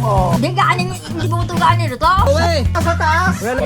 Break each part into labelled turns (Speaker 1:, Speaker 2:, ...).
Speaker 1: Oh. Hindi kanin, hindi mo ito kanin ito.
Speaker 2: Uy! Sa taas!
Speaker 3: Okay.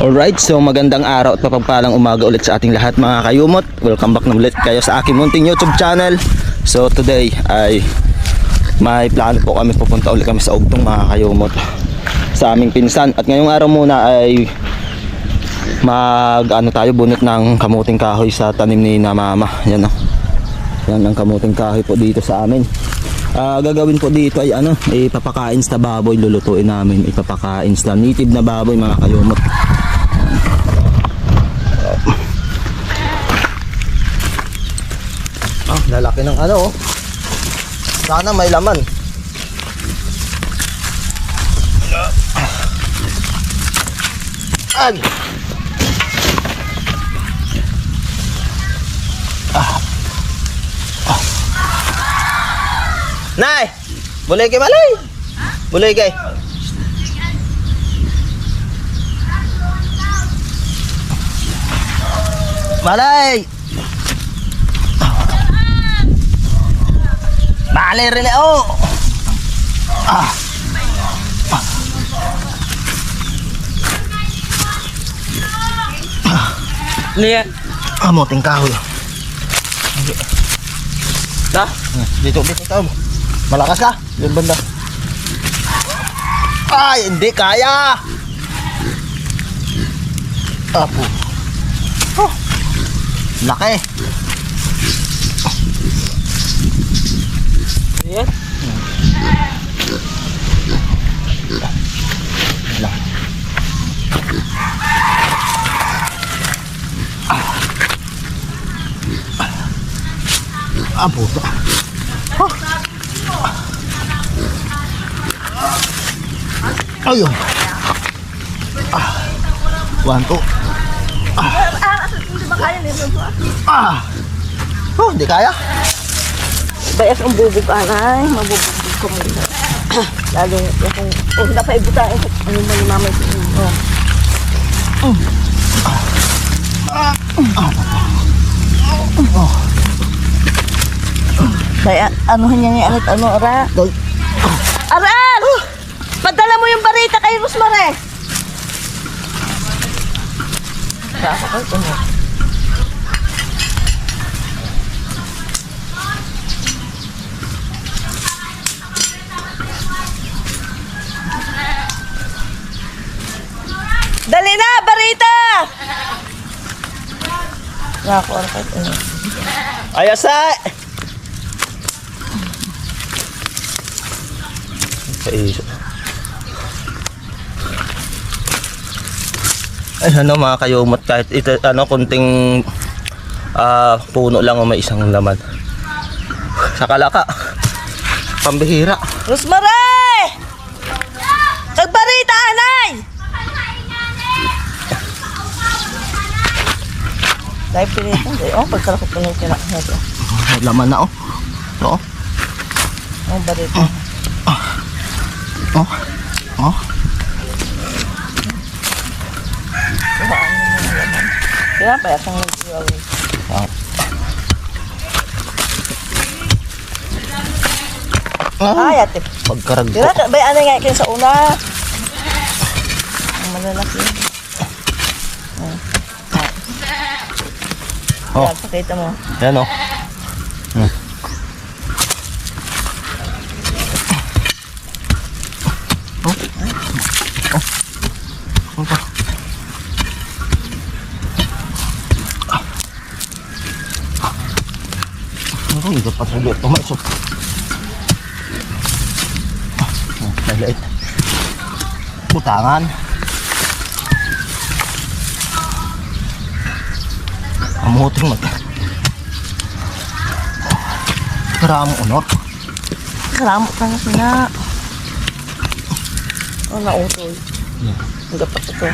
Speaker 3: Alright, so magandang araw at mapagpalang umaga ulit sa ating lahat mga kayumot. Welcome back na ulit kayo sa aking munting YouTube channel. So today ay may plano po kami, pupunta ulit kami sa Ugtong mga kayumot, sa aming pinsan. At ngayong araw muna ay tayo bunot ng kamuting kahoy sa tanim ni na mama. Yan o, yan ang kamuting kahoy po dito sa amin. Gagawin po dito ay ipapakain sa baboy, lulutuin namin, ipapakain sa native na baboy mga kayumot. Lalaki ng sana may laman. Nay, boleh ke malay? Boleh ke? Malay. Malay rin Lihat. Muting kahoy. Dah, dito ka. Malakas ka, yung banda. Ay, hindi kaya. Apo. Laki. Yan. Apo. Ayun. 1, 2. Hindi kaya.
Speaker 1: Bayas ang bubog anay, mabubog ko muna. Lalo yung hindi pa ibutain ano mo ni mama ito. Kaya anuhan niya ni ara. Aral! Padala mo yung barita kay Rosmare. Dali na, barita!
Speaker 2: Ayasa! Ay mga kayumot, kahit ito kunting puno lang o may isang laman. Sa kalaka, pambihira.
Speaker 1: Rosmare! Kagbarita, anay! Dahil pinito, pagkalakot ko ng kinakot.
Speaker 2: Laman na
Speaker 1: Barita. Kaya pa yasang nagsiwag. Ay, ate.
Speaker 2: Pagkaragpo.
Speaker 1: Kaya bay anay nga kayo sa una. Ang malalaki. Yan, pakita mo.
Speaker 2: Yan Ito pa sulit tumasok. Nagait. Butangan. Amuting mag. Karamo unot.
Speaker 1: Karamo ka na sila. Nautoy. Ang dapat ito.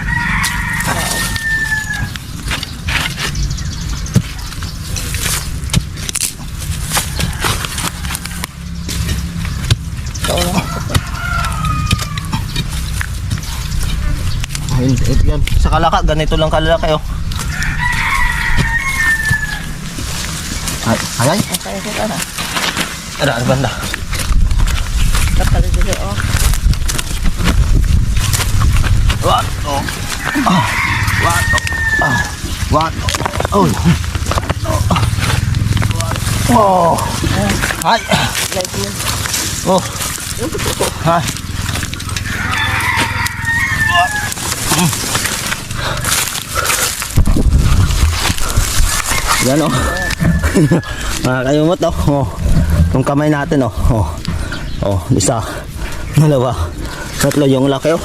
Speaker 3: Yan, sa kalaka, ganito lang kalalaki oh. Ay, ay, ay.
Speaker 1: Ay, kaya na.
Speaker 3: Ada banda.
Speaker 1: Kapal dito, oh.
Speaker 3: Wato. Wato. Wato. Oh. Oh. Ay.
Speaker 1: Like yun.
Speaker 3: Oh. Ay. Yan oh. Mga kayumot oh. Oh. Yung kamay natin oh. Oh. Oh, isa. Dalawa. Tatlo yung laki oh.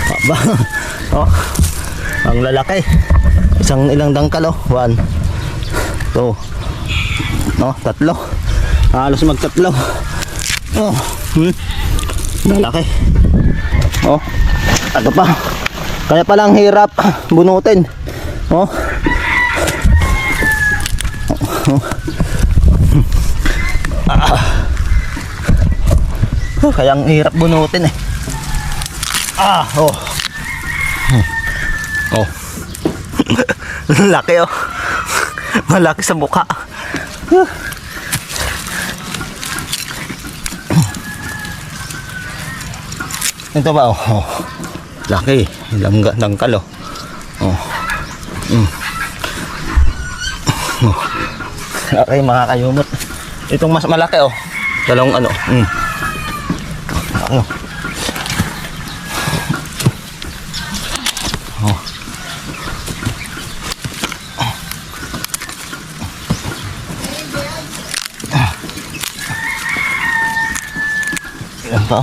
Speaker 3: Aba. Oh. Ang lalaki. Isang ilang dangkal oh. 1 2 no, tatlo. Halos magtatlo. Oh. Lalaki. Oh. Ano pa? Kaya palang hirap bunutin. Oh. Kaya ang hirap bunutin eh. Oh. Oh. Laki oh. Malaki sa mukha. Ito ba oh. Oh. Laki. Ilang dangkal oh. Oh. Oh. Okay mga kayumot. Itong mas malaki oh. Dalawang ano. Oh. Oh. Yan pa.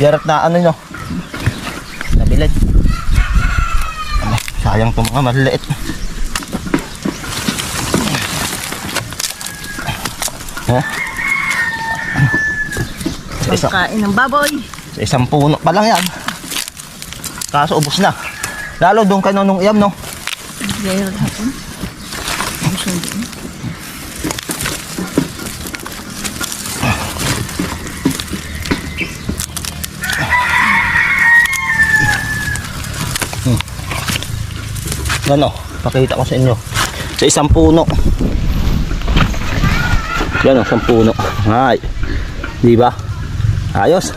Speaker 3: Yarap na ano nyo. Nabilad. Sayang itong mga maliliit.
Speaker 1: Pagkain ng baboy.
Speaker 3: Sa isang puno pa lang yan. Kaso ubos na. Lalo doon kay Nonong Iyam no.
Speaker 1: Gaya rin hapon. Gusto din.
Speaker 3: Ano, pakita ko sa inyo. Sa isang puno. Yan o, isang puno. Ay. Di ba? Ayos.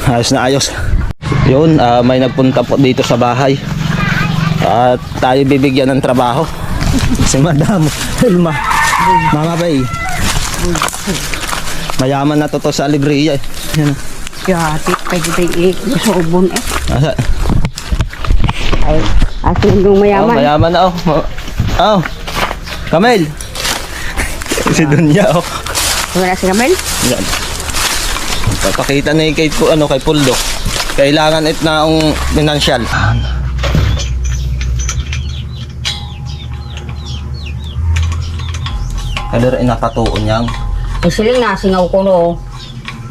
Speaker 3: Ayos na ayos. Yun, may nagpunta po dito sa bahay. At tayo bibigyan ng trabaho. Si Madam Hilma. Mga bay. Mayaman na to sa Alegria eh. Yan.
Speaker 1: Yati, pwede tayo gusto ubon eh.
Speaker 3: Asa?
Speaker 1: Ay, atin yung mayaman.
Speaker 3: Oh, mayaman na oh. Oh. Kamel. Si Dunya oh.
Speaker 1: Wala si Kamel?
Speaker 3: Yan. Papakita na kay kay Puldo. Kailangan na ang financial. Kadira inapatuon yang.
Speaker 1: Ay siling nasingaw ko no.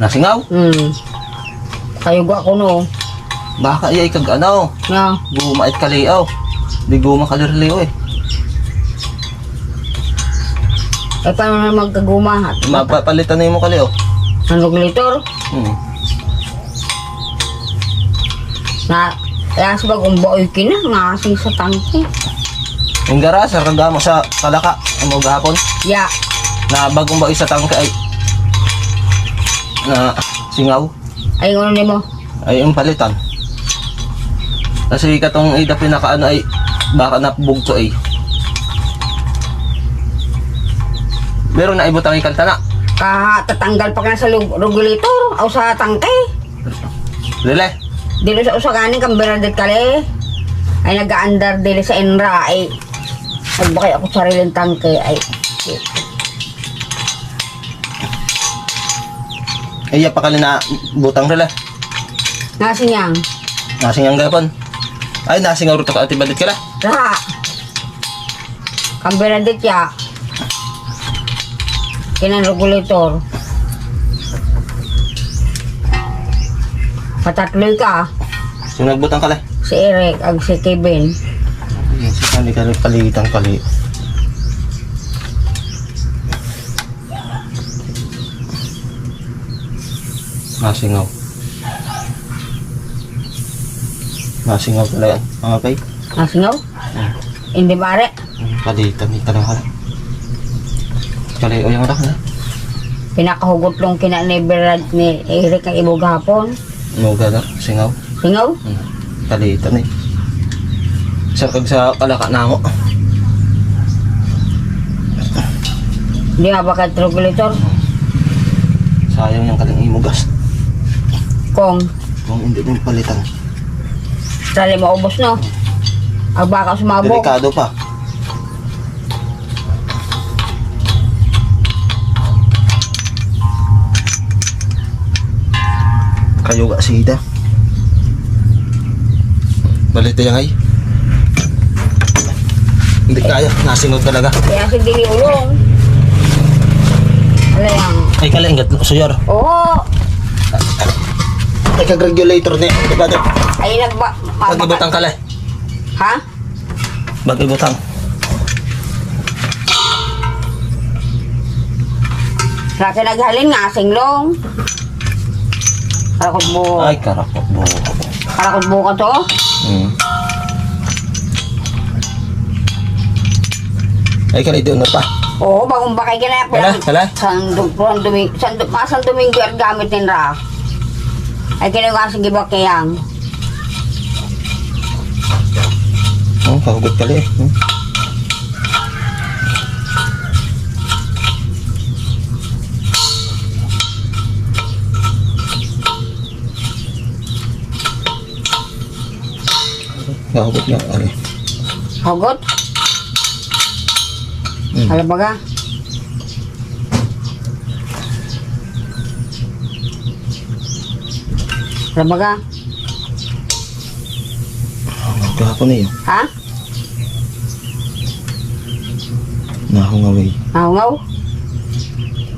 Speaker 3: Nasingaw?
Speaker 1: Kayo gwa ko no.
Speaker 3: Baka iya kag ano.
Speaker 1: Na.
Speaker 3: Gumait kaliaw. Di guma kalirliw eh.
Speaker 1: Ay paano na magkaguma?
Speaker 3: Mapapalitan na mo kaliaw.
Speaker 1: Ano glitor? Na, kaya sa bagong baoy kina, ngasing sa tangke.
Speaker 3: Yung garasa, kagamo sa kalaka, ang mga gahapon.
Speaker 1: Ya,
Speaker 3: Na bagong ba sa tangke ay na singaw
Speaker 1: ay ano ni mo?
Speaker 3: ay yung palitan. Kasi katong ida pinakaano ay baka napubugto ay. Meron na ibutang ikaltana.
Speaker 1: Tatanggal pa ka na sa regulator o sa tangke.
Speaker 3: Lele.
Speaker 1: Dilo sa usaganing kamberadit kali. Ay nag-aandar dili sa enra ay nagbakay ako sa sariling tangke ay.
Speaker 3: Iya pa kali na butang rela.
Speaker 1: Nasing yang?
Speaker 3: Nasing ang gapon. Ay nasing ang ruto ka atibalit ka la.
Speaker 1: Raha. Kamberadit ya. Kinan regulator. Patatloy ka.
Speaker 3: Sino nagbutang ka la?
Speaker 1: Si Eric ag si Kevin.
Speaker 3: Ay, si kali ka palitan kali. Nasingaw. Nasingaw talaga. Mga kay.
Speaker 1: Nasingaw? Hindi mare.
Speaker 3: Palitan ni talaga. Kali o yung anak na.
Speaker 1: Pinakahugot lang kina ni Berad ni Eric ang ibog hapon.
Speaker 3: Inuga na. Singaw.
Speaker 1: Singaw?
Speaker 3: Palitan eh. Sarkag sa kalaka na mo.
Speaker 1: Hindi nga ba ka trogulator?
Speaker 3: Sayang yung kaling imugas.
Speaker 1: Kung
Speaker 3: Kung hindi mo palitan.
Speaker 1: sali maubos no? Ang baka sumabog.
Speaker 3: Delikado pa. Kayo ga sida. Balita yan ay. Hindi kaya, nasingot talaga.
Speaker 1: Kaya si Dili Ulong. Ano yan?
Speaker 3: Ay kalingat, suyar.
Speaker 1: Oo.
Speaker 3: Ay kag-regulator niya. Diba ito?
Speaker 1: Ay nagba...
Speaker 3: Mag-ibutang kalay.
Speaker 1: Ha?
Speaker 3: Mag-ibutang.
Speaker 1: Laki naghalin nga, singlong. Karakot buo.
Speaker 3: Ay karakot buo.
Speaker 1: Karakot buo ka to?
Speaker 3: Ay kalay doon na pa.
Speaker 1: Oo, bagong bakay ka na.
Speaker 3: Kalay.
Speaker 1: Masang Domingo at gamit din ra. Ay kinuha sa gibak kayang.
Speaker 3: Oh, kahugot kalay. Kahugot nga. Ay.
Speaker 1: Hugot? Alam ba ka? Alam ba ka?
Speaker 3: Kahapon na yun.
Speaker 1: Ha?
Speaker 3: Nahungaway.
Speaker 1: Nahungaw?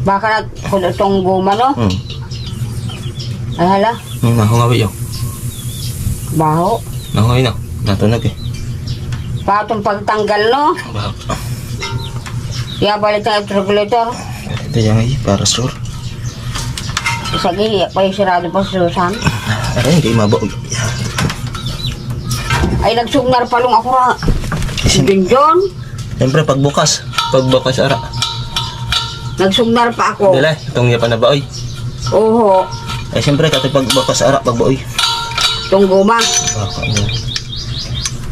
Speaker 1: Baka nagkulotong guma no? Ay hala,
Speaker 3: Nahungaway yun.
Speaker 1: baho.
Speaker 3: Nahungaway na. Natunog eh.
Speaker 1: Patong pagtanggal no?
Speaker 3: Baho.
Speaker 1: Kaya balik tayo regulator.
Speaker 3: Ito yung ay, para sure.
Speaker 1: Isagi, pa yung sirado pa sa Susan.
Speaker 3: Ay, hindi mabaw.
Speaker 1: Ay nagsugnar palong ako ra. John.
Speaker 3: Siyempre, pagbukas. Pagbukas, ara.
Speaker 1: Nagsugnar pa ako.
Speaker 3: Dila, itong niya pa na ba, oy?
Speaker 1: Oo.
Speaker 3: Ay, siyempre, katong pagbukas, ara, pagbuoy.
Speaker 1: Itong guma.
Speaker 3: Baka, ano.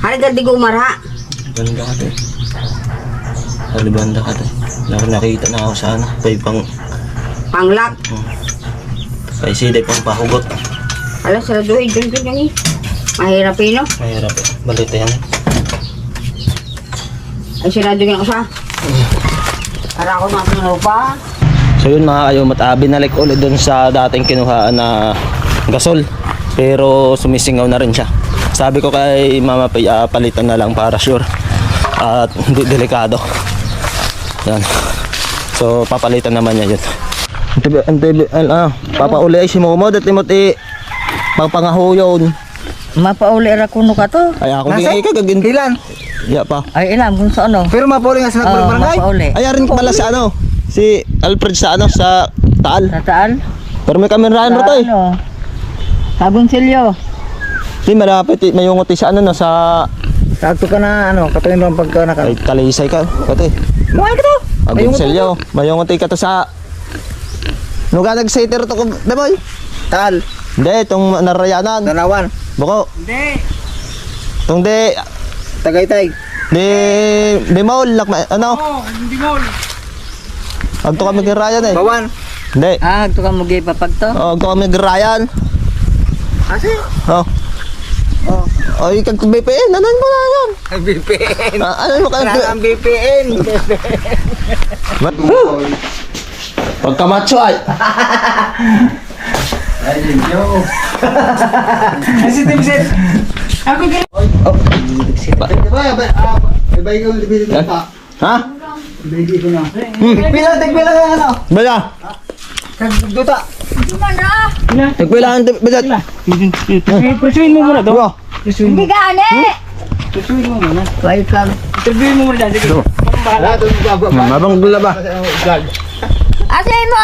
Speaker 1: Haligan di gumar ha.
Speaker 3: Banda ka to. Halibanda ka to. Nakita na ako sa ano. Pay pang...
Speaker 1: Panglak.
Speaker 3: Pay siday pang pahugot.
Speaker 1: Alas, saraduhin. John eh. Mahirap no?
Speaker 3: Mahirap eh. Balita yan eh.
Speaker 1: Ay siraduhin ako sa. Para ako matulog pa.
Speaker 3: So yun mga kayumat, binalik ulit dun sa dating kinuhaan na gasol. Pero sumisingaw na rin siya. Sabi ko kay Mama Pay, palitan na lang para sure. At hindi delikado. Yan. So papalitan naman niya yun. Papauli ay si Momo at limot pagpangahuyon.
Speaker 1: Mapauli ra kuno ka to.
Speaker 3: Ay ako din kagagin.
Speaker 2: Ilan?
Speaker 3: Ya pa.
Speaker 1: Ay ilam kung sa ano.
Speaker 2: Pero mapuli nga sa nagbarangay.
Speaker 1: Mapauli.
Speaker 3: Ay rin pala sa ano. Si Alfred sa ano sa Taal.
Speaker 1: Tataan?
Speaker 3: Pero may kamerahan mo to eh.
Speaker 1: Ano? Sabonsilyo.
Speaker 3: Di malapit mayungot sa ano no sa
Speaker 2: Sakto ka na ano, katuloy mo ang pagka
Speaker 3: ay talisay ka. Pati.
Speaker 2: Mahal ka to.
Speaker 3: Agong selyo. Mayungot ka to sa nuga nag-sater to ko, boy.
Speaker 2: Tal.
Speaker 3: Hindi, itong narayanan.
Speaker 2: Tanawan.
Speaker 3: Bako.
Speaker 1: Hindi.
Speaker 3: Itong
Speaker 2: Tagaytay.
Speaker 3: di maul, ano?
Speaker 1: Hindi mo.
Speaker 3: Agto kami girayan eh.
Speaker 2: Bawan.
Speaker 3: Hindi.
Speaker 1: Ito ka magi papag to.
Speaker 3: Agto kami girayan.
Speaker 2: Asi?
Speaker 3: Oh.
Speaker 2: Oh.
Speaker 3: Ay, kag BPN, nanan mo na yan.
Speaker 2: BPN.
Speaker 3: Ano mo
Speaker 2: Wala
Speaker 3: kag
Speaker 2: ang BPN.
Speaker 3: pagkamacho ay.
Speaker 2: Ay, yo. Asi timsit. Ako gani. Oh. Bay ko libili pa.
Speaker 3: Ha?
Speaker 2: Baby ko na. Tigpila ano?
Speaker 3: Bala.
Speaker 2: Duta.
Speaker 3: Nagpilaan bilat.
Speaker 2: Pursuin mo muna daw.
Speaker 1: Hindi gani.
Speaker 2: Pursuin mo muna.
Speaker 1: Welcome.
Speaker 2: Interviewin mo muna dito.
Speaker 3: Mabang dula ba?
Speaker 1: Asay mo.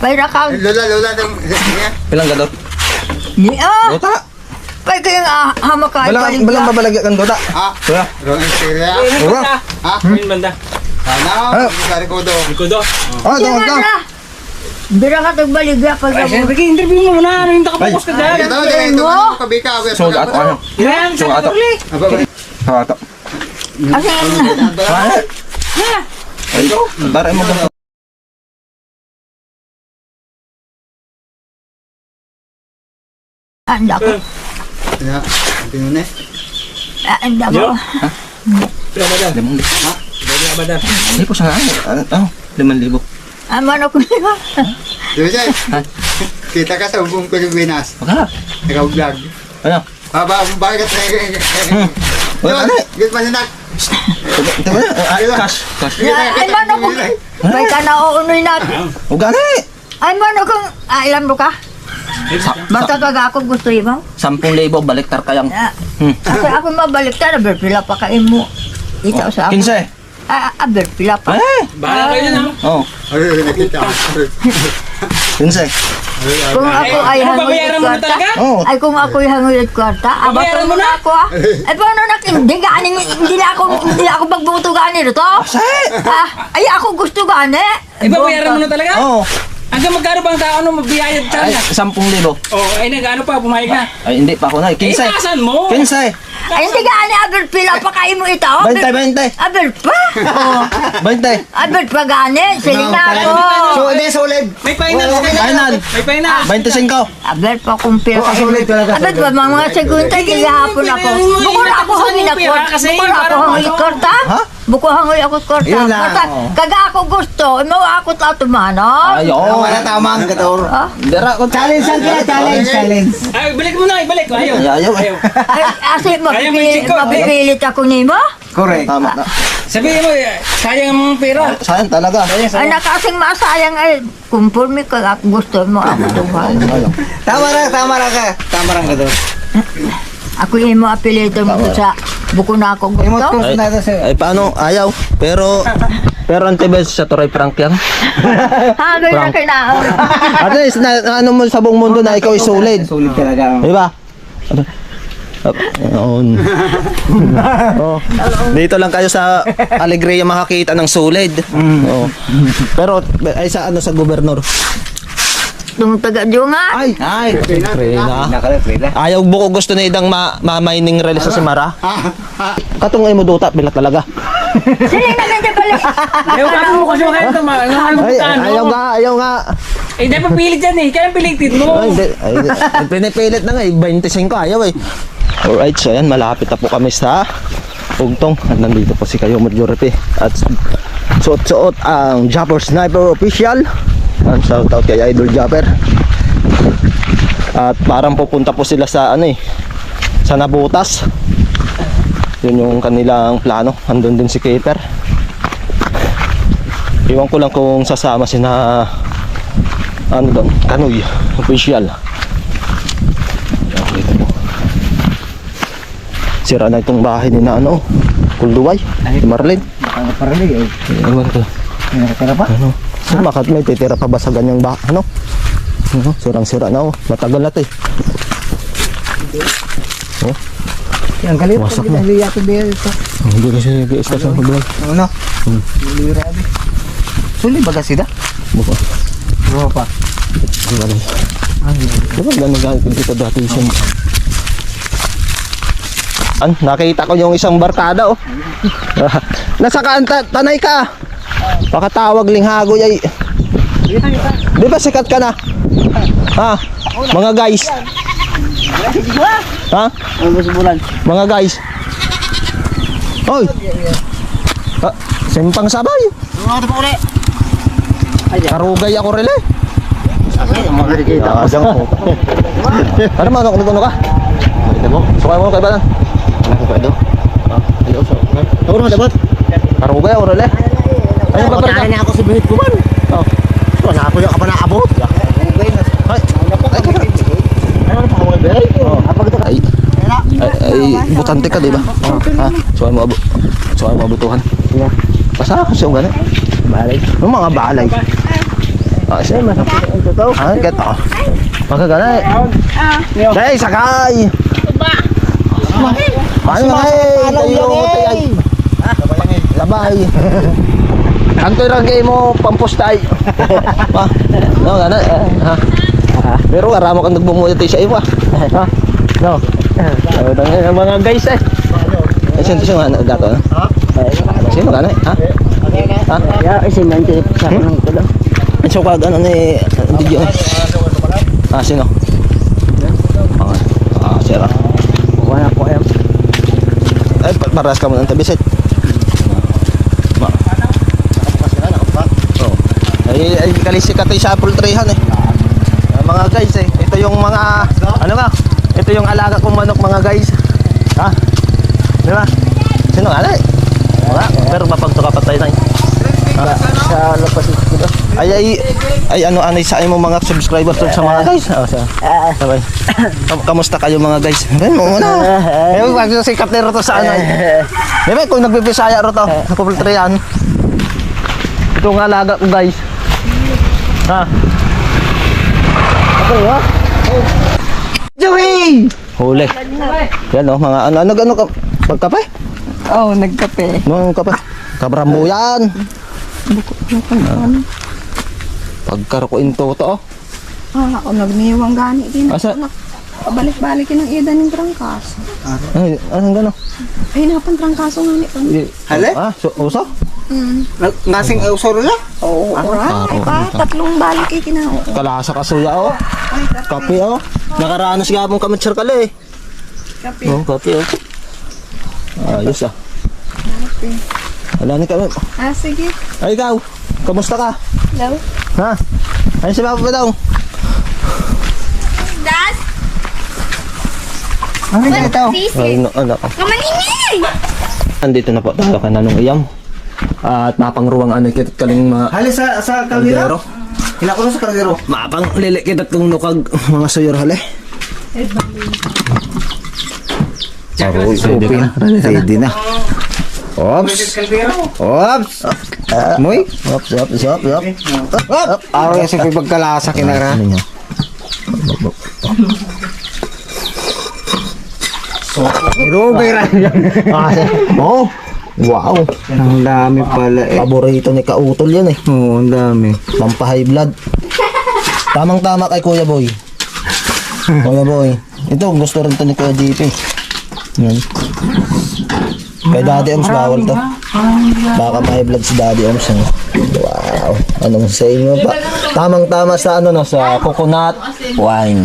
Speaker 1: Payra ka.
Speaker 2: Lola.
Speaker 3: Pilang gadot?
Speaker 1: Ni oh.
Speaker 3: Ota.
Speaker 1: Kaya kayong hamak ka.
Speaker 3: Balang babalagyan kan dota.
Speaker 4: Ah,
Speaker 3: Wala.
Speaker 4: Rong Interior.
Speaker 3: Ura.
Speaker 4: Ah,
Speaker 5: Ayun banda.
Speaker 4: ano? Dari ko do.
Speaker 5: Likodo.
Speaker 3: Ah, doon ka.
Speaker 1: Bira ka tagbaligya pag
Speaker 5: Ay, siyempre, interview mo muna. Ano yung nakapokos ka dyan?
Speaker 4: Ito, ito, kabika.
Speaker 3: So, ato ano?
Speaker 5: Yan,
Speaker 3: So,
Speaker 5: sa
Speaker 3: ato.
Speaker 5: Turli.
Speaker 3: So, ato.
Speaker 1: Kasi
Speaker 3: Ay, taray mo ganito.
Speaker 1: anda ko.
Speaker 4: Ya, tingnan eh.
Speaker 1: Anda ko.
Speaker 5: Pila ba dyan?
Speaker 3: Limang
Speaker 5: Ha? Pila ba dyan?
Speaker 3: Hindi po siya nga. 5,000.
Speaker 1: Amano ko nila.
Speaker 4: Di ba, kita ka sa buong Pilipinas.
Speaker 3: Baka.
Speaker 4: Ikaw vlog.
Speaker 3: Ano?
Speaker 4: Bakit?
Speaker 3: Wala na.
Speaker 4: Git maninak.
Speaker 3: Ito ba? Cash. Cash.
Speaker 1: Ay, mano ko. May ka na uunoy natin.
Speaker 3: O gani.
Speaker 1: Ay, mano kung, ilan mo ka? Basta kag ako gusto mo.
Speaker 3: 10,000 baliktar kayang.
Speaker 1: Kasi ako mabaliktad, berpila pa kayo mo. Ikaw sa ako.
Speaker 3: 15.
Speaker 1: Berpila pa.
Speaker 5: Bahala kayo na.
Speaker 3: Oh,
Speaker 4: Ay, nakita.
Speaker 3: 15.
Speaker 1: Kung ako ay
Speaker 5: Ano,
Speaker 1: hangoy
Speaker 5: babayaran
Speaker 1: at
Speaker 5: mo na
Speaker 1: kwarta,
Speaker 5: talaga?
Speaker 3: Oh.
Speaker 1: ay kung ako ay hangoy at kwarta,
Speaker 5: Babayaran
Speaker 1: abato
Speaker 5: mo
Speaker 1: mo na
Speaker 5: na?
Speaker 1: ako Ay, paano na, hindi na ako magbuto gani rito. Ay, ako gusto gani.
Speaker 5: Ay, babayaran mo na talaga?
Speaker 3: Oh.
Speaker 5: Hanggang magkano bang ano mabiyayad
Speaker 3: Ay,
Speaker 5: sana?
Speaker 3: 10,000.
Speaker 5: Oh, ay nag-ano pa, pumayag na.
Speaker 3: Ay, hindi pa ako na. 15.
Speaker 5: Eh, saan mo?
Speaker 3: 15.
Speaker 1: Ay, hindi gani, berpila pa kayo mo ito.
Speaker 3: 20.
Speaker 1: Aber pa. Oh.
Speaker 3: 20.
Speaker 1: Aber pa gani, siling na ako.
Speaker 2: So, hindi, solid.
Speaker 5: May final.
Speaker 3: Final.
Speaker 5: May final.
Speaker 3: 25.
Speaker 1: Aber pa kumpir
Speaker 2: Oh, solid talaga,
Speaker 1: Aber pa mga segunda, gihapon ako. Bukod ako hangin ako. Bukod ako hangin korta.
Speaker 3: Ha?
Speaker 1: Buko hangoy ako korta.
Speaker 2: Yun lang,
Speaker 1: Basta,
Speaker 2: oo.
Speaker 1: kaga ako gusto, mo ako tatumanon.
Speaker 3: Ay,
Speaker 2: Tama
Speaker 3: oh.
Speaker 2: na, tama ang gator.
Speaker 3: Dara ko.
Speaker 2: Challenge lang kaya, challenge.
Speaker 5: Ay, balik mo na, ibalik. Ayaw.
Speaker 3: Ayaw, eh.
Speaker 5: Ayaw.
Speaker 1: Ay, kasi
Speaker 5: Kaya mo yung chico.
Speaker 1: mapipilit ako nimo.
Speaker 2: Correct.
Speaker 3: Tama na.
Speaker 5: Sabihin mo, sayang ang pera.
Speaker 3: Sayang talaga.
Speaker 1: Ay, nakasing masayang ay, kumpulmi ka ako gusto mo ako tumanon.
Speaker 3: Ayaw.
Speaker 2: Tama na ka. Tama lang gator.
Speaker 1: Ako yung mo apelyido mo sa buko na ako
Speaker 2: Imot ko
Speaker 1: gusto.
Speaker 2: na ito sa'yo.
Speaker 3: Ay, paano? Ayaw. Pero antibes sa Toray Frank yan.
Speaker 1: Hangoy na kinaon.
Speaker 3: At least, ano mo sa buong mundo na ikaw ay solid.
Speaker 2: Solid talaga.
Speaker 3: Di ba? Noon. Oh. Dito lang kayo sa Alegria makakita ng solid. Oh. Pero ay sa ano sa gobernador.
Speaker 1: Tung taga Junga.
Speaker 3: Ay, pre na.
Speaker 2: Nakalapit na.
Speaker 3: Ayaw buko gusto na idang ma-mining rel sa Simara. Katong ay mo duta bila talaga.
Speaker 1: Siling na ganyan balik.
Speaker 5: Ayaw ka mo kasi kayo ito.
Speaker 3: Ay, ayaw nga.
Speaker 5: Eh, dapat pilit yan eh. Kaya pilitin mo.
Speaker 3: Ay, hindi. Pinipilit na nga eh. 25 ayaw eh. Alright, so ayan, malapit na po kami sa Ugtong. At nandito po si Kayo Majority. At suot-suot ang Japper Sniper Official. At shoutout kay Idol Japper. At parang pupunta po sila sa ano eh, sa Nabutas. Yun yung kanilang plano. Andun din si Keeper. Iwan ko lang kung sasama si na ano doon, Kanoy Official. Dito po. Sira na itong bahay ni na ano, Kulduway, si Marlene.
Speaker 2: Nakaparinig eh.
Speaker 3: Ewan ko.
Speaker 2: Nakatira pa?
Speaker 3: Ano? Makat may titira pa ba sa ganyang ano? Ano? Sirang-sira na oh. Matagal na 'to eh. Oh,
Speaker 2: Ang galit.
Speaker 3: Wasak na.
Speaker 2: Hindi yato biya ito.
Speaker 3: hindi kasi nag-i-start sa pagbuhay.
Speaker 2: Ano? Lirabi. Suli baga sida?
Speaker 3: Buka.
Speaker 2: Oo pa.
Speaker 3: Di ba lang? Di ba ganun gagawin dito dati isang... nakita ko yung isang barkada oh. Nasa tanay ka. Pakatawag linghagoy ay. Di ba sikat ka na? Ha? Mga guys. Ha? Mga guys. Hoy. Simpang sabay. Karugay ako rin eh. Asang po. Ano man ako ka? Sukay mo kay Balan. Ano ko do? Ayaw sa. Ako na dapat. Karugay ako rin eh. Ayun ba pala na ako sa bihit ko man. Oh. So na ako ka pa naabot. Ay. Ay, butante ka, di ba? Ha? So mo abutuhan. Basta ako siya gani. Balay. Yung mga balay. Ah, siya man. Ah, get oh. Magagana. Dai, sakay. Paano nga eh? Tayo mo tayo. Labay. Antoy ragay mo pampustay. Ha? No, gana. Ha. Pero aramo kang nagbumunit sa iyo. Ha? No. Ang mga guys eh. Sino nga dato? Ha? Sino gana? Ha? Ha?
Speaker 1: Ya, isin nanti sa kanong ko daw.
Speaker 3: So kag ano ni video. Ah, sino? Sira.
Speaker 1: Wala ko yan.
Speaker 3: Ay, paras ka mo ng tabisit. Ay, kalisi ka tayo sa apple treehan eh. Mga guys eh, ito yung mga, ano nga, ito yung alaga kong manok mga guys. Ha? Di ba? Sino nga eh? Wala, pero mapagtuka pa tayo na eh.
Speaker 1: Sa lapas ko daw.
Speaker 3: Ay, ano sa mo mga subscribers sa mga guys. Sabay. Kamusta kayo mga guys? Ganun mo muna. Eh, wag yung sikat na ito sa ano. Di ba, kung nagbibisaya ito, sa apple treehan. Ito ang alaga ko guys. Ha? Ako ha? Joey! Huli. Yan o, mga ano ka? Pagkape?
Speaker 1: Oh, nagkape.
Speaker 3: Ano kape? Kabrambo yan. Pagkarokuin to oh.
Speaker 6: Ako nagniwang gani din.
Speaker 3: Asa?
Speaker 6: Pabalik-balik ng ida ng trangkaso.
Speaker 3: Ay, anong gano?
Speaker 6: Ay, napan trangkaso nga ni pan.
Speaker 2: Hale?
Speaker 3: Ah, uso?
Speaker 2: Ngasing usoro lang?
Speaker 6: Oo, ay pa, tatlong balik ay kinao.
Speaker 3: Kalasa kasuya oh. Kape oh. Nakaranas gabong kami tsarkali eh.
Speaker 6: Kape.
Speaker 3: Oh, kape oh. Ayos ah. Wala ni kami.
Speaker 6: Ah, sige.
Speaker 3: Ay ikaw, kamusta ka?
Speaker 6: Daw.
Speaker 3: Ha? Ay si Papa ba daw?
Speaker 6: Das!
Speaker 2: Ano ganito?
Speaker 3: Ay, no, ano ka?
Speaker 6: Kamaningay!
Speaker 3: Andito na po tayo kay Nanong Iyam. At mapangruwang ano kitat kaling mga
Speaker 2: Hale sa kaldero? Hila ko sa kaldero.
Speaker 3: mapang lilikit at kung nukag mga suyur hali. Aroy, open. Ready na. Ops. Ops. Muy. Ops.
Speaker 2: Araw sa pagkalasa kinara.
Speaker 3: Ano niya?
Speaker 2: Rugay ra.
Speaker 3: Oh. Wow.
Speaker 2: Ang dami pala eh.
Speaker 3: Paborito ni Kautol yan eh.
Speaker 2: Oo, ang dami.
Speaker 3: Pampahay blood. Tamang-tama kay Kuya Boy. Kuya Boy. Ito, gusto rin to ni Kuya JP. Yan. Kay Daddy Oms, bawal to. Baka may blood si Daddy Oms. Wow. Anong sa inyo pa? Tamang-tama sa ano no, sa coconut wine.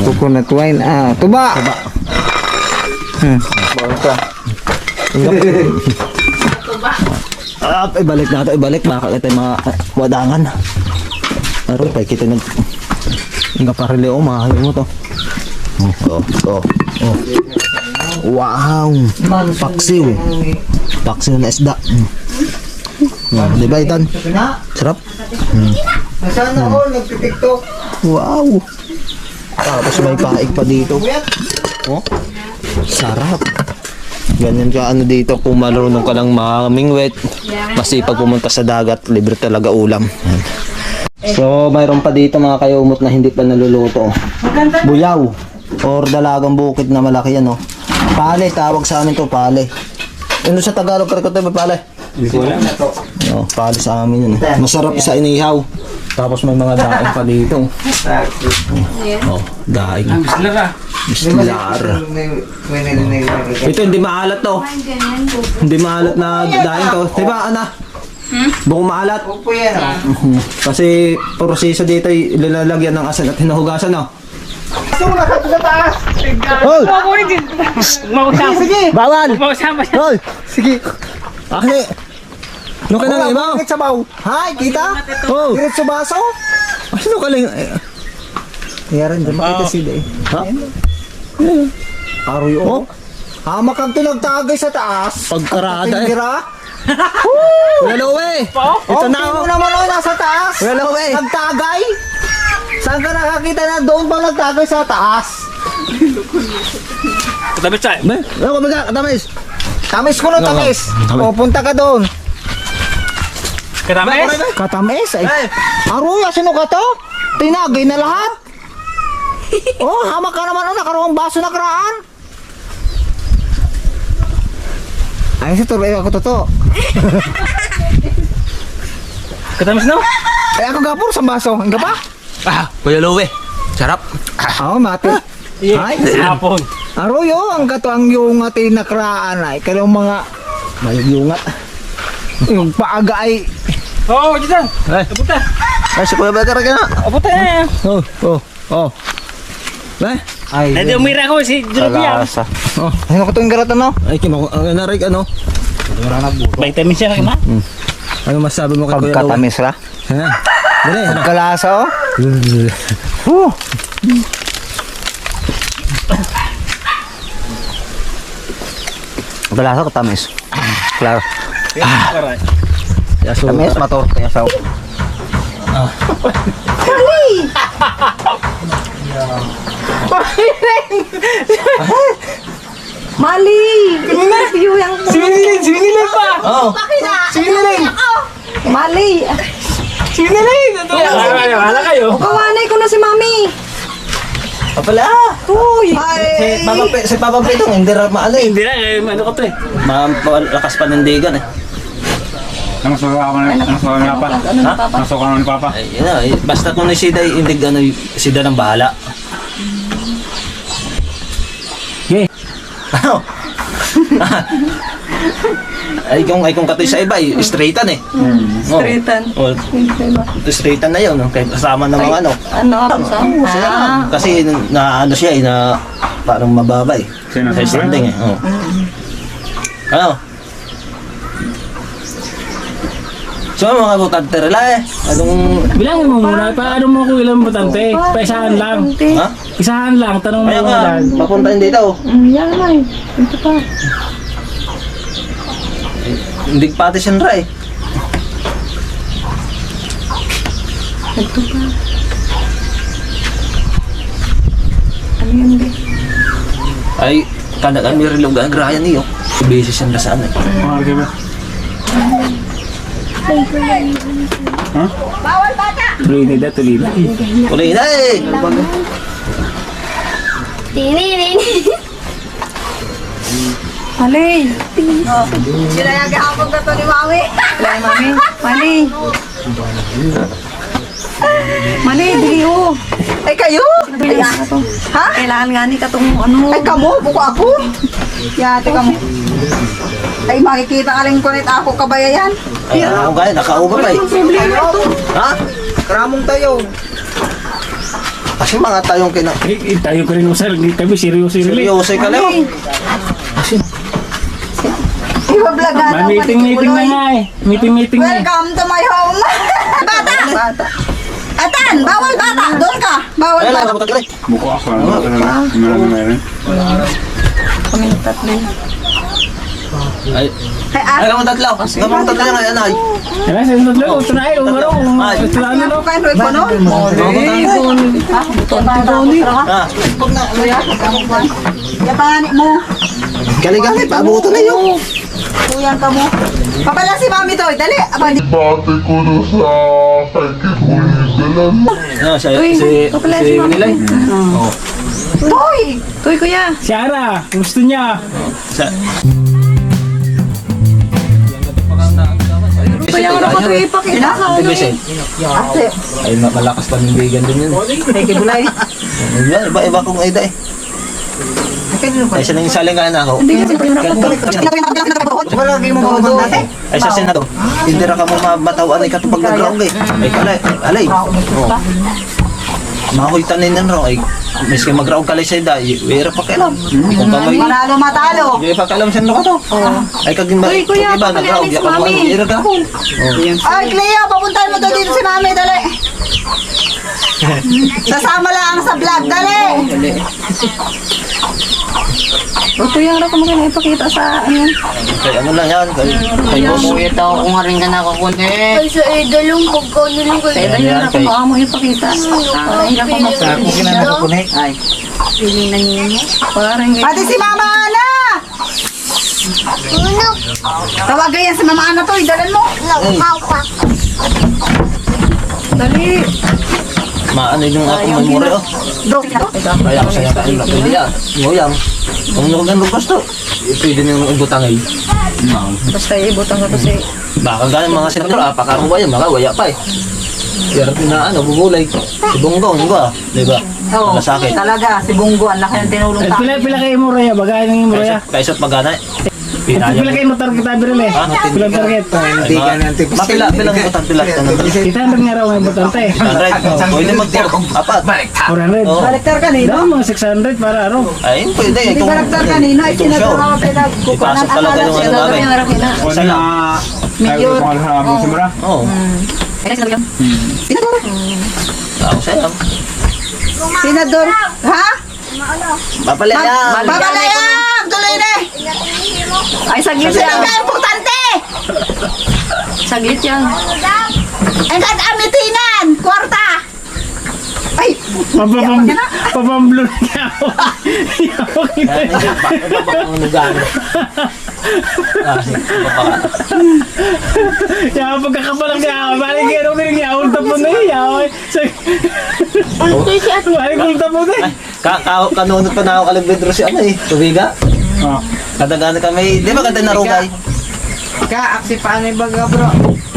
Speaker 2: Coconut wine. Ah, tuba.
Speaker 3: Bawal ka. Ibalik na ito, ibalik. Baka kita mga wadangan. Aroy, kaya kita nag... Ang kaparili o, mahayo mo to. Oh. Wow! Paksiw. Paksiw na isda. Di ba, Itan? Sarap.
Speaker 2: Nasaan ako? Nagtitiktok.
Speaker 3: Wow! Tapos may paig pa dito. Oh, sarap. Ganyan ka ano dito, kung marunong ka lang mamingwit, masipag pumunta sa dagat, libre talaga ulam. Yan. So, mayroon pa dito mga kayumot na hindi pa naluluto. Buyaw or dalagang bukid na malaki yan, oh. Pale, tawag sa amin to, pale. Ano sa Tagalog karikote ba pale?
Speaker 4: Hindi ko alam na to.
Speaker 3: No, pale sa amin yun. Masarap sa inihaw. Tapos may mga daing pa dito. Oh, daing.
Speaker 5: Bislar ah.
Speaker 3: Bislar. Ito hindi maalat to. Hindi maalat na daing to. Diba, Ana? Buko maalat.
Speaker 2: Opo yan oh.
Speaker 3: Kasi proseso dito ay lilalagyan ng asin at hinuhugasan, no?
Speaker 2: Sino na ka sa taas?
Speaker 3: Hoy!
Speaker 5: Mausap.
Speaker 2: Sige.
Speaker 3: Bawal!
Speaker 5: Mausap.
Speaker 3: Hoy!
Speaker 2: Sige.
Speaker 3: Akli! Ano ka na ibaw?
Speaker 2: Bakit sabaw? Hay, kita?
Speaker 3: Oh!
Speaker 2: Diretso baso?
Speaker 3: Ano ka lang?
Speaker 2: Yaran dyan makita sila eh.
Speaker 3: Ha?
Speaker 2: Aroy
Speaker 3: Oh?
Speaker 2: oh. Hamak ang tinagtagay sa taas.
Speaker 3: Pagkarada eh.
Speaker 2: Tindira.
Speaker 3: Lalawe!
Speaker 2: Ito na oh. Naman oh, nasa taas.
Speaker 3: Lalawe!
Speaker 2: Nagtagay. Saan ka nakakita na doon pang nagtagay sa taas?
Speaker 5: Katabi sa.
Speaker 3: Ano ka baga? Katamis!
Speaker 2: Tamis ko na tamis.
Speaker 3: Tamis.
Speaker 2: Pupunta ka doon.
Speaker 5: Katamis?
Speaker 2: Katamis ay. Aroy, sino ka to? Tinagay na lahat. Oh, hamak ka naman ang nakaroong baso na karaan. Ay, si Tuloy ako totoo.
Speaker 3: Katamis na?
Speaker 2: Ay, ako gapur sa baso. Ang pa?
Speaker 3: Ah, Kuya Lowe. Sarap.
Speaker 2: Oo, mati. Ay,
Speaker 5: Hapon.
Speaker 2: Aroyo, ang kato ang yungat ay nakraan ay. Kaya mga may yungat. Yung paaga ay.
Speaker 5: Oo, dyan.
Speaker 3: Ay,
Speaker 5: Kapunta.
Speaker 3: ay si Kuya Begar ka na.
Speaker 5: Kapunta na.
Speaker 2: Oh. Ba? Ay,
Speaker 5: Hindi umira ko si Julio.
Speaker 2: oh. Ano ko itong garatan no?
Speaker 3: Ay, narik ano?
Speaker 5: Vitamin siya na.
Speaker 3: Ano masabi mo kay Kuya Lowe?
Speaker 2: Pagkatamis ra.
Speaker 3: Ha? Dali.
Speaker 2: Pagkalasa oh. Pagkalasa ko tamis. Claro.
Speaker 3: Yaso.
Speaker 2: Tamis, mator. Kaya sa
Speaker 6: Mali! View yung
Speaker 5: Siniling pa.
Speaker 3: Oh.
Speaker 5: Siniling.
Speaker 6: Mali!
Speaker 5: Siniling. Wala kayo.
Speaker 6: Kawanay ko na si Mami!
Speaker 3: Pala.
Speaker 6: Uy!
Speaker 3: Si Papa Pedong, hindi ra maano eh.
Speaker 5: Hindi na, ano ko to eh.
Speaker 3: Malakas panindigan eh.
Speaker 5: Ano Nasuka na ni Papa.
Speaker 3: Ay, yun na, basta kung si Day, hindi ano, si Day nang bahala.
Speaker 5: Okay.
Speaker 3: Ano? ay kung katoy sa iba, straightan eh.
Speaker 6: Straightan.
Speaker 3: Oh, straightan na yun, no? Kaya kasama ng mga ano.
Speaker 6: Ano ako sa?
Speaker 3: Kasi na ano siya eh, na parang mababa eh. Sa standing eh. Oh. Ano? So mga butante rela eh. Anong...
Speaker 5: Bilangin mo muna, paano mo kung ilang butante? Paisahan lang.
Speaker 3: Ha?
Speaker 5: Isahan lang, tanong mo
Speaker 3: Kaya
Speaker 5: lang
Speaker 3: nga,
Speaker 5: lang.
Speaker 3: papuntahin dito.
Speaker 6: Yan naman. Ito pa.
Speaker 3: Hindi pati siya nra eh.
Speaker 6: Ito pa. Ano yun di?
Speaker 3: Ay, kada kami rilog ang graya niyo. Busy siya na saan eh.
Speaker 5: Okay ba? Tuloy na, tuloy na.
Speaker 3: Kulay na eh.
Speaker 6: Mali! Sila yung gahapon na to ni Mami. Wala Mami. Mali! Mali, dili o.
Speaker 1: Ay kayo?
Speaker 6: Ha? Kailangan nga ni katong ano.
Speaker 1: Ay kamo, buko ako. Yate kamo. Ay makikita ka lang kunit ako kabayayan.
Speaker 3: Ay, ano kaya? Nakauba pa eh. Ha?
Speaker 2: Karamong tayo.
Speaker 3: Kasi mga tayong kina...
Speaker 5: Eh, tayo ko rin usal, hindi kami seryoso rin.
Speaker 3: Seryoso ka lang.
Speaker 1: Iba-vlogan ako.
Speaker 5: Meeting na nga eh. Meeting na eh.
Speaker 1: Welcome to my home. Bata! Atan, bawal bata. Doon ka. Bawal
Speaker 3: Ay,
Speaker 1: bata.
Speaker 3: nakapag rin.
Speaker 5: Buko ako. Meron.
Speaker 6: Kami tatlo.
Speaker 3: Ay, ay, kamang tatlo. Kamang tatlo nga yan ay.
Speaker 5: Kaya sa tatlo, tunay, umaro.
Speaker 3: Ay.
Speaker 5: Ano no?
Speaker 1: Kain rin ko no?
Speaker 3: Ha?
Speaker 1: Yapani mo.
Speaker 3: Gali-gali, paabuto na yun.
Speaker 1: Kuyang ka mo. Papala si Mami to. Dali. Aba,
Speaker 3: Ano, si Nilay. Oh.
Speaker 1: Toy!
Speaker 6: Toy kuya.
Speaker 5: Si Ara, gusto niya.
Speaker 3: Sa...
Speaker 6: Kuya ano ka to ipakita sa ano
Speaker 3: Tibis eh.
Speaker 1: Ate.
Speaker 3: Ay, malakas panindigan din yun.
Speaker 1: Ay, kibulay.
Speaker 3: Yan, iba kong ida eh. Ay, siya nang saling ka na ako.
Speaker 6: Hindi kasi kuya
Speaker 1: Wala kayo mo doon.
Speaker 3: Ay, sa Senado. Hindi ra ka mo mabatawan ay katupag nag-round eh. Ay, alay. Oh. Mahoy tanin nan raw ay miski mag-round kalay sa ida, wera pa kailam. Kung kamay.
Speaker 1: Manalo matalo.
Speaker 3: Di pa kailam siya ka to. Ay kagin ba?
Speaker 6: Uy, kuya,
Speaker 3: Iba nag-round
Speaker 6: papalalis
Speaker 3: ya ka mo.
Speaker 6: Mami.
Speaker 3: Ira ka. Oh.
Speaker 1: Ay, Cleo, papuntahan mo to dito si Mami. Dali. Sasama lang sa vlog. Dali.
Speaker 6: O kuya ano ka mo kaya ipakita sa ano.
Speaker 3: Kay ano lang yan, kay boss.
Speaker 7: Ay, sa idolong pagkano lang
Speaker 6: Sa
Speaker 7: kayo.
Speaker 6: iba yun ako mo amo ipakita. Hirap ako magpapakita.
Speaker 2: Ay.
Speaker 7: Piling na niya.
Speaker 6: Parang
Speaker 1: Pati si Mama Ana.
Speaker 7: Ano?
Speaker 1: Tawagan yan si Mama Ana to. Idalan mo.
Speaker 7: Laukaw pa.
Speaker 6: dali.
Speaker 3: Maano yung aking memory oh. Kaya ako sa'yo kain na pwede yan. Nguyang. Kung nakugan lupas to, pwede na yung ibutang ay.
Speaker 6: Basta ibutang ko to si...
Speaker 3: Baka ganyan mga senador, apakaruwa yan, mga waya pa eh. Pero na bubulay. Si Bongbong, ba? Diba?
Speaker 6: Oo,
Speaker 3: Malasakit.
Speaker 6: talaga, si Bunggo, ang laki ng tinulong sa akin.
Speaker 5: Pila kayo mo raya, bagay ng mo raya.
Speaker 3: Kaisot magana eh.
Speaker 5: Pila kayo mo target abiril eh. Pila target.
Speaker 2: Hindi ka ng tipis.
Speaker 3: Makila, bilang utang pila.
Speaker 5: Kita nga raw ng butante.
Speaker 3: 100. Pwede mag-tiro. Apat.
Speaker 5: 400.
Speaker 3: Oo.
Speaker 6: Baliktar kanino?
Speaker 5: Daw mga 600 para ano.
Speaker 3: Ay, pwede.
Speaker 6: Hindi baliktar kanino, ay sinador ako pinagkukunan.
Speaker 3: Ipasok talaga yung ano namin. Isa lang.
Speaker 6: Medyo...
Speaker 3: Oo.
Speaker 6: Sinador?
Speaker 3: Ako sa'yo.
Speaker 6: Sinador? Ha?
Speaker 3: Papalayang.
Speaker 6: Babalayang! Tuloy na! Ay, saglit yan. Ang importante! Saglit yan. Ang katamitingan! Kwarta! Ay!
Speaker 5: Papamblo niya ako. Ya pagkakapalang niya ako. Balik kaya nung niya ako. Tapon na niya ako. Balik kong tapon na
Speaker 3: Kanunod pa na ako kalibidro si ano eh. Tubiga. Kadagana kami. Di ba kada narugay?
Speaker 6: Aksi paano yung baga bro?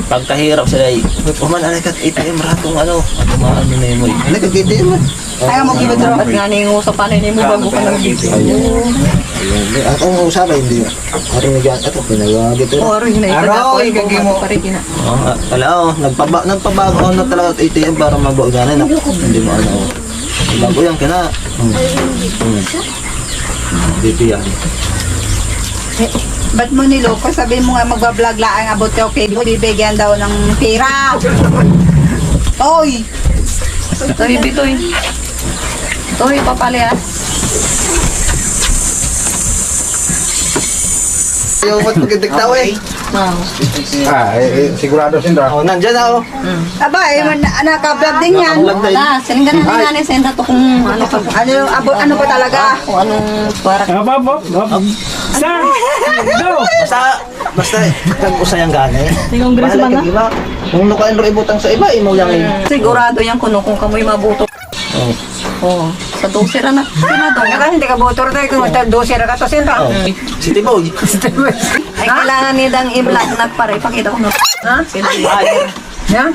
Speaker 3: Pagkahirap sila eh. Pumanalay ka. Itayim ratong ano. Ano maano na yun mo eh. Ano ka giti mo?
Speaker 6: Ayaw mo gibidro. At nga ninguso pa rin mo bago ka ng gibidro.
Speaker 3: Ako ang usapay hindi. Araw na dyan. Ito pinagagit ito.
Speaker 6: Araw na ito.
Speaker 2: Araw, igagay mo.
Speaker 3: Wala oh. Nagpabago ako na talaga ATM para mabago ganan. Hindi mo ano. Bago yan ka na. Dito yan.
Speaker 6: Ba't mo niloko? Sabi mo nga magbablog lang about ka, okay, bibigyan daw ng pera. Toy! Toy, bitoy. Toy, papalias.
Speaker 3: Yung magpagdadag tao eh.
Speaker 2: Sigurado Sindra.
Speaker 3: Oh, nandyan ako.
Speaker 6: Aba, naka-vlog din yan.
Speaker 3: Naka-vlog din.
Speaker 6: Wala, silingan na din nanin, senda to kung ano pa talaga. Kung anong para.
Speaker 5: Hop. Sir! Go!
Speaker 3: Basta nag-usay ang gana eh.
Speaker 6: Tingong gris man na.
Speaker 3: Iba. Kung nukain ro ibutang sa iba, imaw yang
Speaker 6: Sigurado yan kung kamoy mabuto. Oo. Sa dosira na. Sinador. Kasi hindi ka botor tayo kung dosira ka to senda.
Speaker 3: Oh. City Boy.
Speaker 6: Ay, kailangan nidang i-vlog na para ipakita ko na. Ha? Yeah?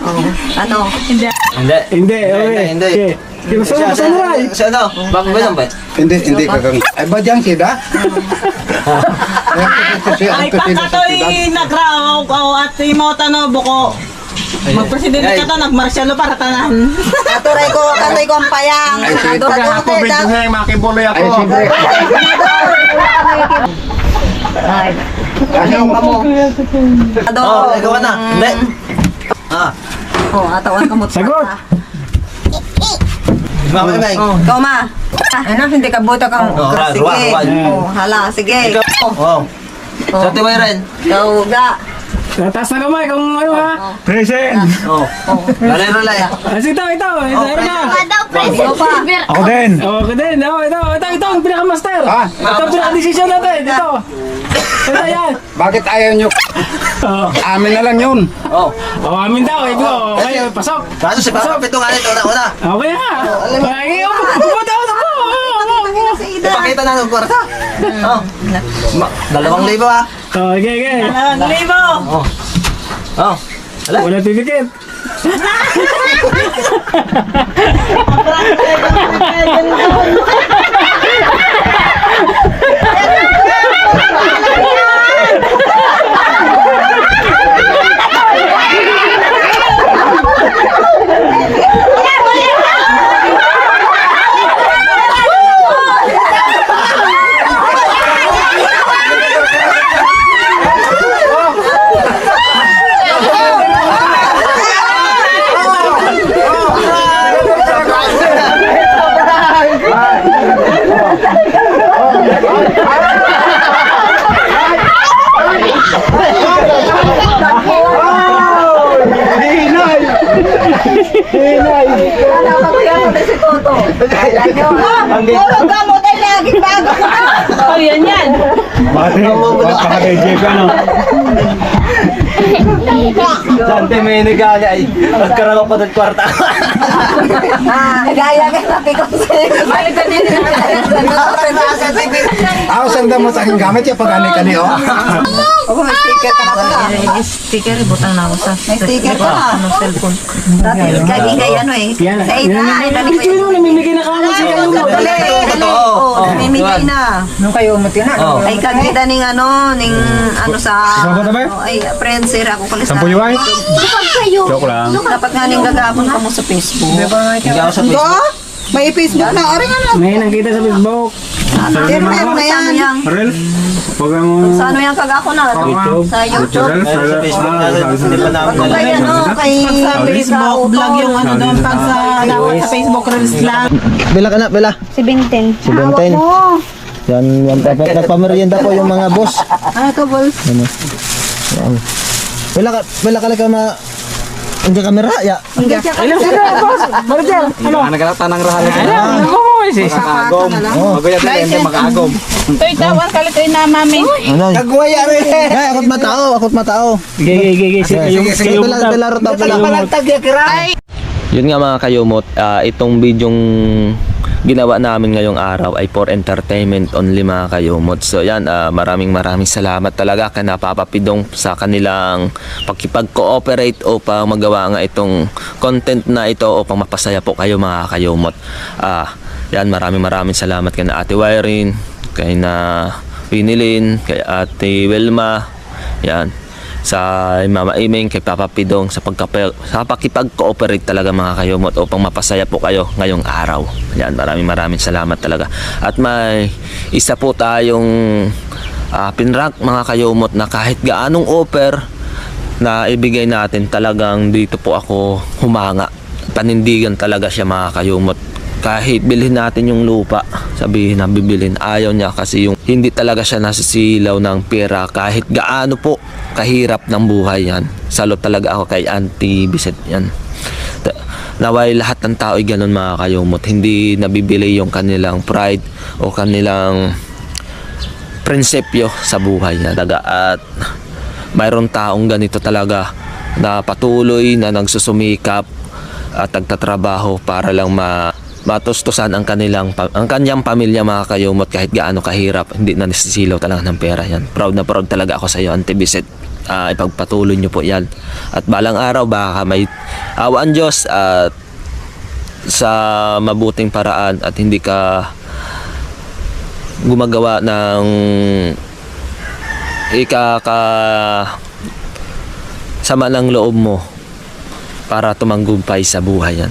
Speaker 6: Ano?
Speaker 3: Hindi.
Speaker 5: Hindi, okay.
Speaker 3: Hindi.
Speaker 5: Okay. Gusto mo rin.
Speaker 3: Si ano? Bakit ba yan ba?
Speaker 2: Hindi ka kang... Ay ba dyan sida?
Speaker 8: Ay, pagkatoy nagrao at imota no buko. Magpresidente ka to, nagmarsyalo para tanan.
Speaker 6: Katuray ko ang payang.
Speaker 2: Ay, sige.
Speaker 6: Katuray ko
Speaker 2: yung makibuloy ako. Ay, siyempre.
Speaker 6: Ay. Ayaw ka mo.
Speaker 3: Oh, ikaw na. Hindi.
Speaker 6: Oh, atawan ka mo.
Speaker 5: Sagot.
Speaker 3: Mama, Mike.
Speaker 6: Ikaw ma. Ano, hindi ka buta kang.
Speaker 3: Oh,
Speaker 6: Sige.
Speaker 3: ruwan.
Speaker 6: Oh, hala, sige.
Speaker 3: Ikaw. Wow. Sa tiway rin.
Speaker 6: Ikaw, ga.
Speaker 5: Taas na kamay kung ano ha.
Speaker 2: Present.
Speaker 3: Oh. Lalay.
Speaker 5: Ito. Ito ka.
Speaker 6: Ikaw pa.
Speaker 2: Ako din.
Speaker 5: Okay din. Ito ang pinaka-master. Ito ang pinaka-decision natin. Ito yan.
Speaker 2: Bakit ayaw nyo? Amin na lang yun.
Speaker 3: Oh.
Speaker 5: Amin daw. Ito. Okay, pasok.
Speaker 3: Kaso si Papa Pito nga nito. Una.
Speaker 5: Okay ha. Pumunta ako.
Speaker 3: Ipakita na ng kwarta. Oh. 2,000 ah.
Speaker 5: Okay.
Speaker 8: Libo!
Speaker 3: Oh.
Speaker 5: Wala titikit.
Speaker 6: Puro gamot ay laging bago.
Speaker 8: Oh, yan.
Speaker 3: Dante may nagala ay nagkaroon pa ng kwarta.
Speaker 6: Gaya ka natin ko sa'yo. Balik ka din.
Speaker 4: Ako sanda mo sa aking gamit yung pag-ani oh.
Speaker 6: Ako may sticker ka na pala.
Speaker 7: Sticker, butang na ako sa
Speaker 6: May sticker ka na.
Speaker 7: cellphone.
Speaker 6: Dati laging kay ano eh. Sa ina.
Speaker 5: Gusto nyo namimigay na kamo si kayo mo.
Speaker 6: Dali. Oo. Namimigay na.
Speaker 2: Nung kayo mo tinan.
Speaker 6: Ay kagita ning ano, ning ano sa... Ay, friend sir, ako kalis na.
Speaker 7: Kapag kayo.
Speaker 6: Dapat nga ning gagapon ka mo sa Facebook.
Speaker 3: Hindi ako sa
Speaker 6: Ito? May Facebook na. Aring ano?
Speaker 5: May nakita sa Facebook.
Speaker 6: Pero meron na yan. Sa ano yan kagako na? Sa YouTube.
Speaker 3: Sa Facebook na hindi pa namin
Speaker 6: Kung kaya no, kay...
Speaker 8: Sa Facebook vlog yung ano doon. Pag sa dapat sa Facebook Reels lang.
Speaker 3: Bela ka na, Bela.
Speaker 7: Si Benten.
Speaker 3: Si Benten. Yan, nagpapamerienda po yung mga boss.
Speaker 6: Ano to, boss?
Speaker 3: Ano? Yan. Bela ka lang ma... Hindi kamera, ya.
Speaker 5: Ilan sila, boss? Maricel, ano?
Speaker 8: Toy, tawan kalit toy na mami.
Speaker 3: Ano?
Speaker 2: Kagwaya rin.
Speaker 3: Ay, akot matao.
Speaker 5: Gigi.
Speaker 3: Sige, Bela ro to, Bela.
Speaker 2: Palagtag ya kira.
Speaker 3: Yun nga mga kayumot, itong bidyong ginawa namin ngayong araw ay for entertainment only mga kayumot. So yan, maraming salamat talaga kay Napapapidong sa kanilang pakipag-cooperate upang magawa nga itong content na ito upang mapasaya po kayo mga kayumot. Yan, maraming salamat kay na Ate Wyrin, kay na Winilin, kay Ate Wilma, yan, sa Mama Iming, kay Papa Pidong sa pakipag-cooperate talaga mga kayumot upang mapasaya po kayo ngayong araw. Yan, maraming salamat talaga. At may isa po tayong pinrank mga kayumot na kahit gaanong offer na ibigay natin, talagang dito po ako humanga. Panindigan talaga siya mga kayumot. Kahit bilhin natin yung lupa, sabihin na bibilhin, ayaw niya kasi yung hindi talaga siya nasisilaw ng pera kahit gaano po kahirap ng buhay yan. Salot talaga ako kay Auntie Biset yan. Naway lahat ng tao ay ganun mga kayumot, hindi nabibili yung kanilang pride o kanilang prinsipyo sa buhay na daga. At mayroon taong ganito talaga na patuloy na nagsusumikap at nagtatrabaho para lang matustusan ang kanyang pamilya mga kayumot kahit gaano kahirap, hindi na nasisilaw talaga ng pera yan. Proud na proud talaga ako sa iyo, Auntie Biset. Ipagpatuloy nyo po yan. At balang araw baka may awaan Diyos at sa mabuting paraan at hindi ka gumagawa ng sama ng loob mo para tumanggumpay sa buhay yan.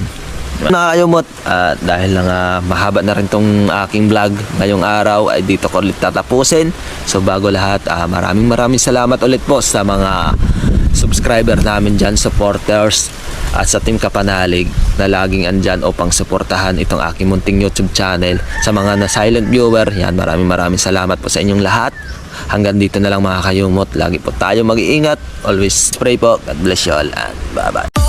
Speaker 3: Nakayumot, dahil lang mahaba na rin tong aking vlog ngayong araw ay dito ko ulit tatapusin. So bago lahat, maraming salamat ulit po sa mga subscriber namin dyan, supporters at sa Team Kapanalig na laging andyan upang suportahan itong aking munting YouTube channel. Sa mga na silent viewer, yan, maraming salamat po sa inyong lahat. Hanggang dito na lang mga kayumot, lagi po tayo mag-iingat, always pray po. God bless you all and bye bye.